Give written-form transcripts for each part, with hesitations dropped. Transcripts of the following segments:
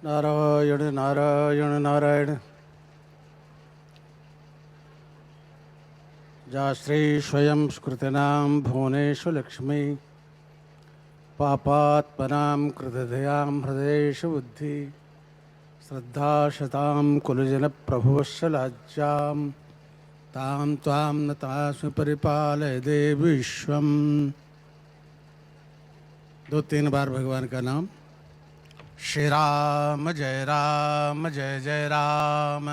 नारायण नारायण नारायण। जा श्री स्वयं स्कृतिनां भुवनेषु लक्ष्मी पापात्मनां कृतधयां हृदयेषु बुद्धि श्रद्धाशतां कुलजनप्रभुवस्य लाज्यां तां त्वां नतास्मि परिपालय देवी विश्वम्। 2-3 बार भगवान का नाम। श्री राम जय जय राम।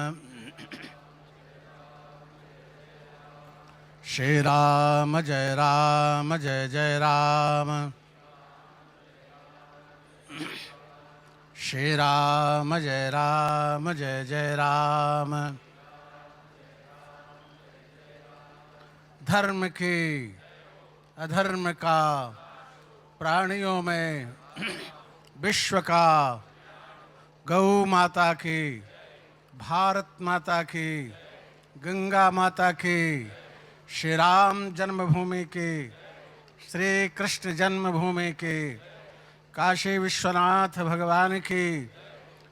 श्री राम जय जय राम। श्री राम जय जय राम। धर्म की अधर्म का प्राणियों में विश्व का गौ माता की भारत माता की गंगा माता की श्री राम जन्मभूमि की श्री कृष्ण जन्मभूमि की काशी विश्वनाथ भगवान की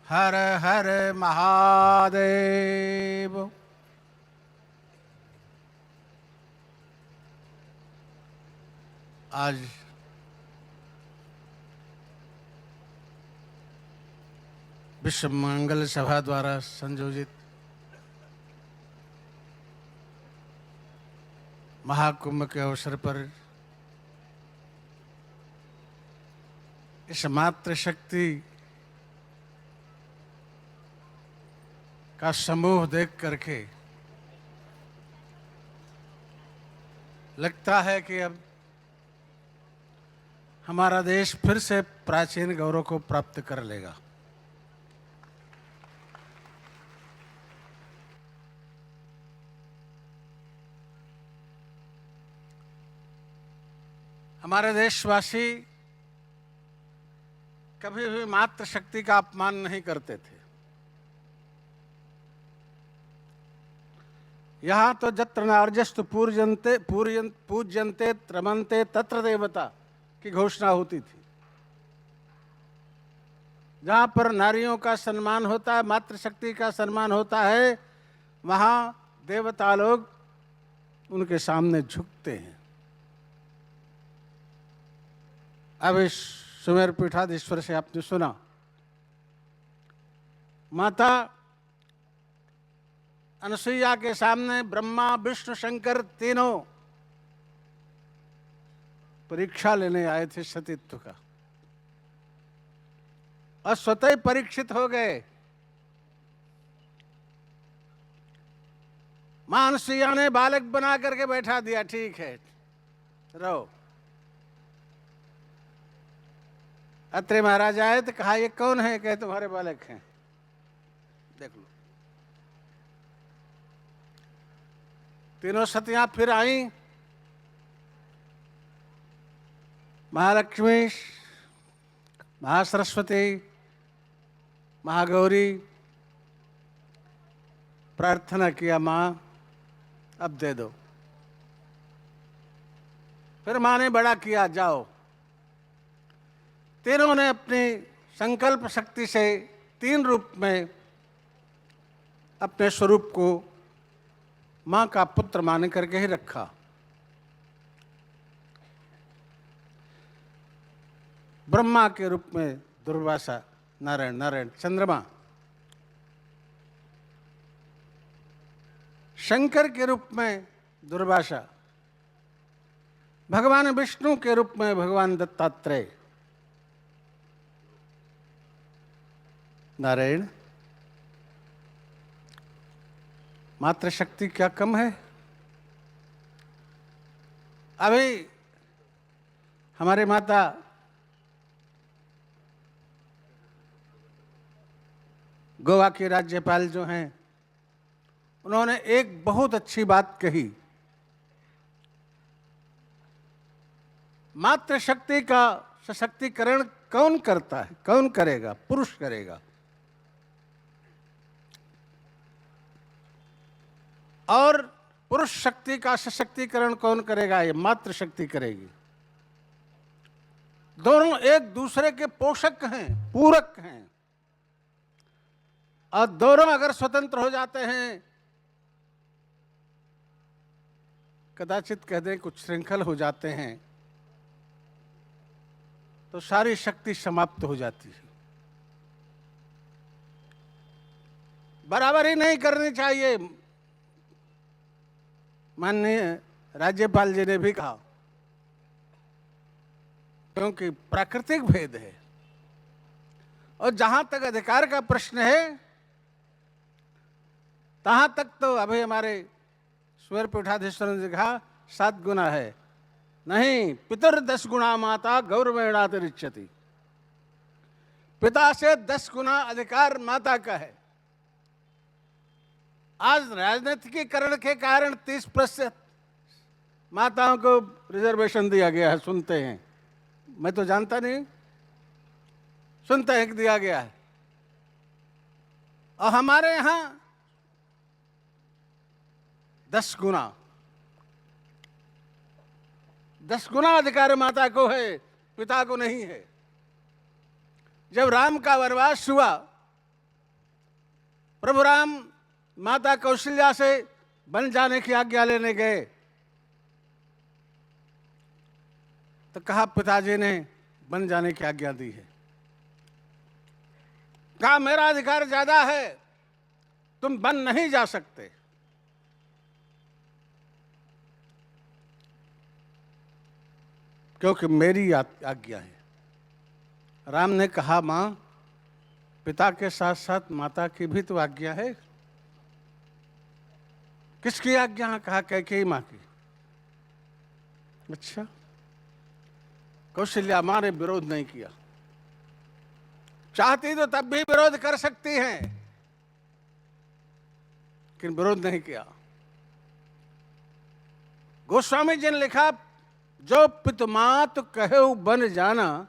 हर हर महादेव। आज विश्व मंगल सभा द्वारा संयोजित महाकुंभ के अवसर पर इस मातृशक्ति का समूह देख करके लगता है कि अब हमारा देश फिर से प्राचीन गौरव को प्राप्त कर लेगा। हमारे देशवासी कभी भी मातृशक्ति का अपमान नहीं करते थे। यहाँ तो जत्र नार्यस्तु पूज्यन्ते त्रमन्ते तत्र देवता की घोषणा होती थी। जहाँ पर नारियों का सम्मान होता है, मातृशक्ति का सम्मान होता है, वहाँ देवता लोग उनके सामने झुकते हैं। अब इस सुमेर पीठाधीश्वर से आपने सुना, माता अनसुईया के सामने ब्रह्मा विष्णु शंकर तीनों परीक्षा लेने आए थे सतीत्व का, और स्वतः परीक्षित हो गए। मां अनसुईया ने बालक बना करके बैठा दिया, ठीक है रहो। अत्रे महाराज आए तो कहा ये कौन है? कहे तुम्हारे बालक हैं, देख लो। तीनों सतियां फिर आई, महालक्ष्मी, महासरस्वती, महागौरी। प्रार्थना किया, मां अब दे दो। फिर मां ने बड़ा किया, जाओ। तीनों ने अपनी संकल्प शक्ति से 3 रूप में अपने स्वरूप को मां का पुत्र मान करके ही रखा। ब्रह्मा के रूप में दुर्वासा, नारायण नारायण चंद्रमा। शंकर के रूप में दुर्वासा। भगवान विष्णु के रूप में भगवान दत्तात्रेय। नारायण। मातृशक्ति क्या कम है? अभी हमारे माता गोवा के राज्यपाल जो हैं, उन्होंने एक बहुत अच्छी बात कही। मातृशक्ति का सशक्तिकरण कौन करता है? कौन करेगा? पुरुष करेगा। और पुरुष शक्ति का सशक्तिकरण कौन करेगा? ये मातृशक्ति करेगी। दोनों एक दूसरे के पोषक हैं, पूरक हैं। और दोनों अगर स्वतंत्र हो जाते हैं, कदाचित कह दें कुछ श्रृंखल हो जाते हैं, तो सारी शक्ति समाप्त हो जाती है। बराबरी नहीं करनी चाहिए। माननीय राज्यपाल जी ने भी कहा, क्योंकि प्राकृतिक भेद है। और जहां तक अधिकार का प्रश्न है, तहां तक तो अभी हमारे स्वर पीठाधीश्वर ने कहा 7 गुना है। नहीं, पितर 10 गुना माता गौरवेणातिरिच्यति। पिता से 10 गुना अधिकार माता का है। आज राजनीतिकीकरण के कारण 30% माताओं को रिजर्वेशन दिया गया है, सुनते हैं। मैं तो जानता नहीं, सुनते हैं कि दिया गया है। और हमारे यहां 10 गुना 10 गुना अधिकार माता को है, पिता को नहीं है। जब राम का वनवास हुआ, प्रभु राम माता कौशल्या से बन जाने की आज्ञा लेने गए, तो कहा पिताजी ने बन जाने की आज्ञा दी है। कहा मेरा अधिकार ज्यादा है, तुम बन नहीं जा सकते। क्योंकि मेरी आज्ञा है। राम ने कहा मां, पिता के साथ साथ माता की भी तो आज्ञा है। किसकी आज्ञा? कहा कैकेयी मां की। अच्छा, कौशल्या मां ने विरोध नहीं किया। चाहती तो तब भी विरोध कर सकती हैं, लेकिन विरोध नहीं किया। गोस्वामी जी ने लिखा, जो पितुमात कहे बन जाना,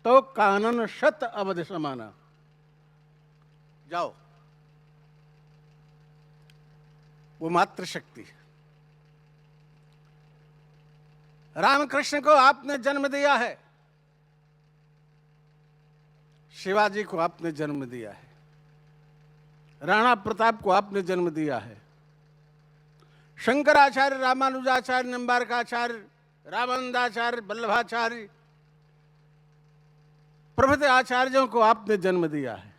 तो कानन शत अवधि समाना। जाओ, वो मातृशक्ति है। रामकृष्ण को आपने जन्म दिया है, शिवाजी को आपने जन्म दिया है, राणा प्रताप को आपने जन्म दिया है, शंकराचार्य, रामानुजाचार्य, निम्बारकाचार्य, रामानंदाचार्य, वल्लभाचार्य प्रभृति आचार्यों को आपने जन्म दिया है।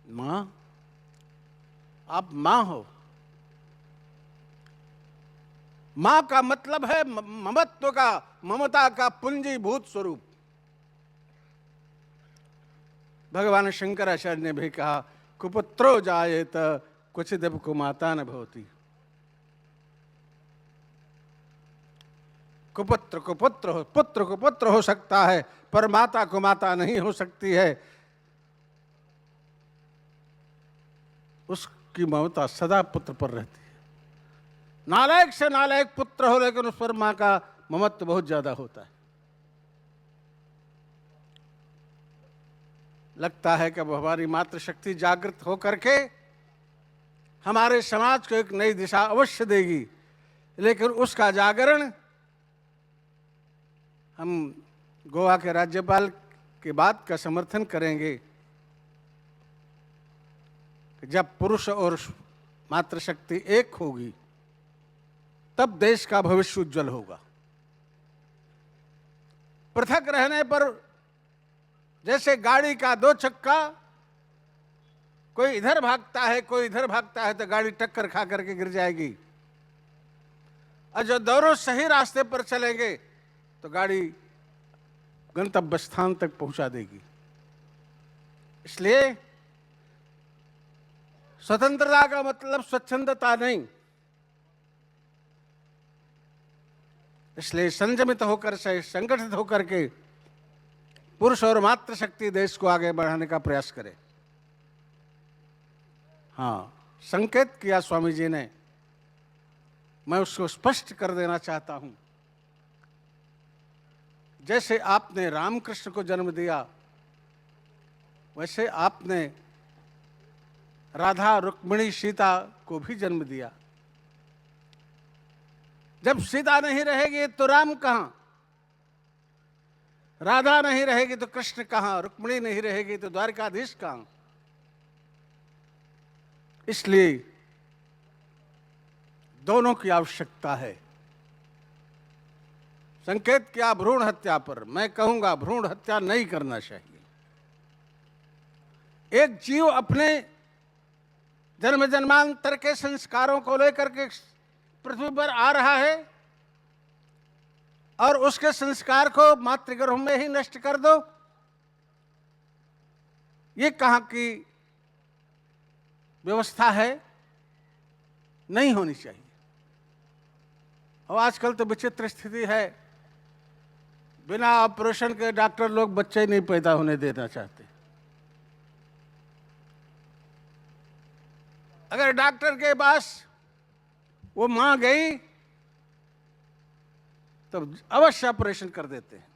मां, आप मां हो। मां का मतलब है ममत्व का, ममता का पुंजीभूत स्वरूप। भगवान शंकराचार्य ने भी कहा, कुपुत्रो जायेत क्वचिदिव कुमाता न भवति। कुपुत्र को पुत्र हो, पुत्र को पुत्र हो सकता है, पर माता को माता नहीं हो सकती है। उसकी ममता सदा पुत्र पर रहती है। नालायक से नालायक पुत्र हो, लेकिन उस पर मां का ममत्व बहुत ज्यादा होता है। लगता है कि अब हमारी मातृशक्ति जागृत होकर के हमारे समाज को एक नई दिशा अवश्य देगी, लेकिन उसका जागरण हम गोवा के राज्यपाल की बात का समर्थन करेंगे कि जब पुरुष और मातृशक्ति एक होगी, तब देश का भविष्य उज्जवल होगा। पृथक रहने पर जैसे गाड़ी का 2 चक्का, कोई इधर भागता है कोई इधर भागता है, तो गाड़ी टक्कर खा करके गिर जाएगी। और जो दोनों सही रास्ते पर चलेंगे तो गाड़ी गंतव्य स्थान तक पहुंचा देगी। इसलिए स्वतंत्रता का मतलब स्वच्छंदता नहीं। इसलिए संयमित होकर से, संगठित होकर के पुरुष और मातृशक्ति देश को आगे बढ़ाने का प्रयास करें। हाँ, संकेत किया स्वामी जी ने, मैं उसको स्पष्ट कर देना चाहता हूं। जैसे आपने रामकृष्ण को जन्म दिया, वैसे आपने राधा, रुक्मिणी, सीता को भी जन्म दिया। जब सीता नहीं रहेगी तो राम कहां? राधा नहीं रहेगी तो कृष्ण कहां, रुक्मिणी नहीं रहेगी तो द्वारकाधीश कहां। इसलिए दोनों की आवश्यकता है। संकेत किया भ्रूण हत्या पर, मैं कहूंगा भ्रूण हत्या नहीं करना चाहिए। एक जीव अपने जन्म जन्मांतर के संस्कारों को लेकर के पृथ्वी पर आ रहा है और उसके संस्कार को मातृगर्भ में ही नष्ट कर दो, ये कहां की व्यवस्था है? नहीं होनी चाहिए। और आजकल तो विचित्र स्थिति है, बिना ऑपरेशन के डॉक्टर लोग बच्चे नहीं पैदा होने देना चाहते। अगर डॉक्टर के पास वो मां गई तो अवश्य ऑपरेशन कर देते हैं।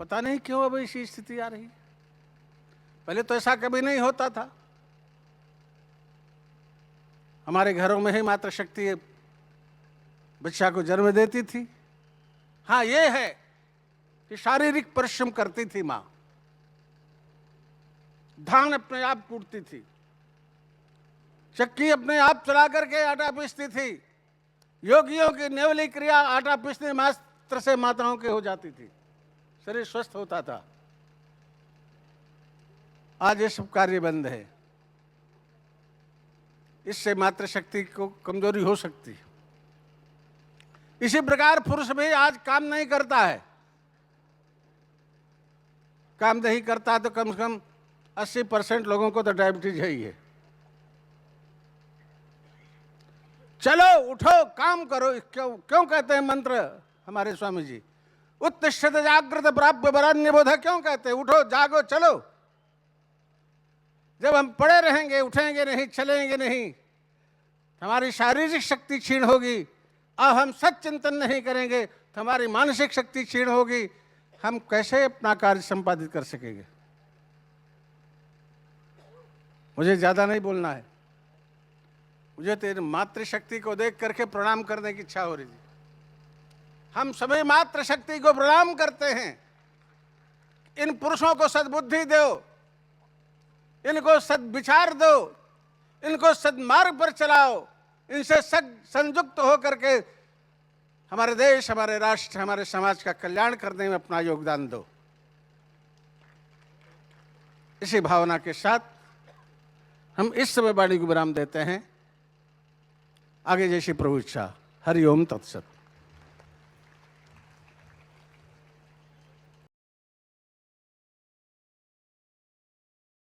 पता नहीं क्यों अब ऐसी स्थिति आ रही। पहले तो ऐसा कभी नहीं होता था। हमारे घरों में ही मातृशक्ति बच्चा को जन्म देती थी। हाँ, ये है कि शारीरिक परिश्रम करती थी मां, धान अपने आप कूटती थी, चक्की अपने आप चला करके आटा पीसती थी। योगियों की नेवली क्रिया आटा पीसने मात्र से माताओं के हो जाती थी, शरीर स्वस्थ होता था। आज ये सब कार्य बंद है। इससे मातृशक्ति को कमजोरी हो सकती है। इसी प्रकार पुरुष भी आज काम नहीं करता है। काम नहीं करता तो कम से कम 80% लोगों को तो डायबिटीज है ही है। चलो उठो, काम करो। क्यों क्यों कहते हैं मंत्र हमारे स्वामी जी, उत्तिष्ठत जागृत प्राप्य वरान्य बोध, क्यों कहते हैं? उठो, जागो, चलो। जब हम पड़े रहेंगे, उठेंगे नहीं, चलेंगे नहीं, हमारी शारीरिक शक्ति क्षीण होगी। अब हम सच चिंतन नहीं करेंगे तो हमारी मानसिक शक्ति क्षीण होगी। हम कैसे अपना कार्य संपादित कर सकेंगे? मुझे ज्यादा नहीं बोलना है। मुझे तो मातृशक्ति को देख करके प्रणाम करने की इच्छा हो रही थी। हम सभी मातृशक्ति को प्रणाम करते हैं। इन पुरुषों को सद्बुद्धि दो, इनको सद्विचार दो, इनको सद्मार्ग पर चलाओ, इनसे संयुक्त होकर के हमारे देश, हमारे राष्ट्र, हमारे समाज का कल्याण करने में अपना योगदान दो। इसी भावना के साथ हम इस समय वाणी को विराम देते हैं। आगे जैसी प्रभु इच्छा। हरि ओम तत्सत।